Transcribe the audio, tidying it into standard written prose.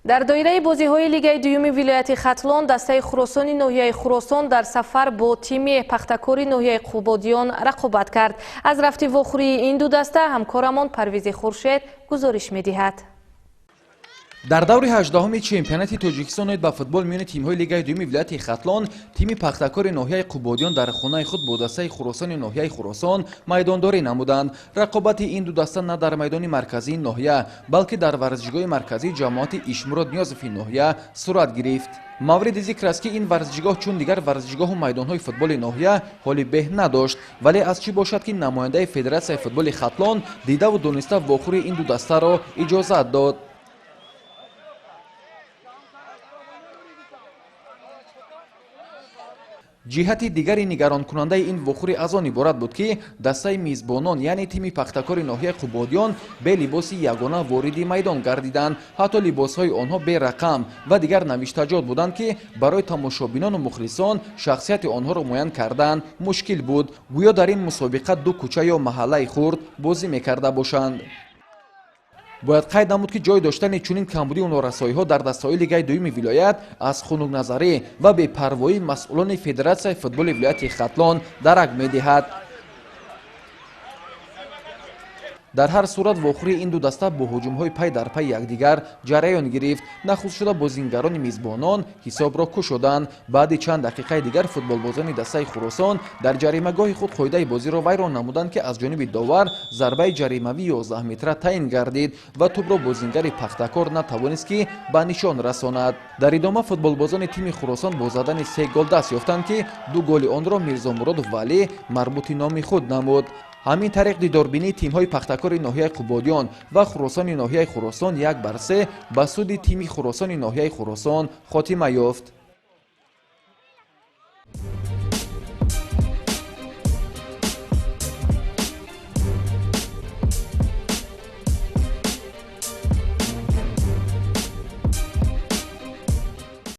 در دایره بازی‌های لیگ دوم ولایت ختلان دسته خراسان ناحیه خراسان در سفر با تیم پختکور ناحیه قوبادیان رقابت کرد. از رفت واخوری این دو دسته همکارمان پرویز خورشید گزارش می‌دهد. در دور 18 چمپیونات تاجیکستان با فوتبال میان تیم‌های لیگ دوم ولایت ختلان تیم پختکور ناحیه قوبادیان در خانه خود با دسته خراسان ناحیه خراسان میدانداری نمودند. رقابت این دو دسته نه در میدان مرکزی ناحیه بلکه در ورزشگاه مرکزی جماعت اشمراد نیازفی ناحیه صورت گرفت. مورد ذکر است که این ورزشگاه چون دیگر ورزشگاه و میدان‌های فوتبال ناحیه حالی به نداشت، ولی از چی باشد که نماینده فدراسیون فوتبال ختلان دیده و دانسته واخوری این دو دسته را اجازت داد. جهت دیگری نگران کننده این واخوری از آن عبارت بود که دسته میزبانان یعنی تیم پختکور ناحیه قوبادیان به لباس یگانه وارد میدان گردیدند. حتی لباس‌های آنها به رقم و دیگر نوشته‌جات بودند که برای تماشابینان و مخلصان شخصیت آنها را معین کردن مشکل بود. گویا در این مسابقه دو کوچه یا محله خرد بازی می‌کرده باشند. باید قید نمود که جای داشتن چنین کمبودی و نارسایی‌ها در دسته‌های لیگ دوم ولایت از خنک‌نظری و بی‌پروایی مسئولان فدراسیون فوتبال ولایت ختلان درک می‌دهد. در هر صورت واخوری این دو دسته با هجوم‌های پی در پی یکدیگر جریان گرفت. نخست شده بازیگران میزبانان حساب را کشودند. بعد چند دقیقه دیگر فوتبالبازان دسته خراسان در جریمه‌گاه خود قاعده بازی را ویران نمودند که از جانب داور ضربه جریمه‌ای 11 متره تعیین گردید و توپ را بازیگر پختکور نتوانست که به نشان رساند. در ادامه فوتبالبازان تیم خراسان با زدن 3 گل دست یافتند که 2 گل آن را میرزا مراد ولی مربوط نام خود نمود. همین طریق دیداربینی تیم‌های پختکور ناحیه قوبادیان و خراسان ناحیه خراسان 1-3 به سود تیم خراسان ناحیه خراسان خاتمه یافت.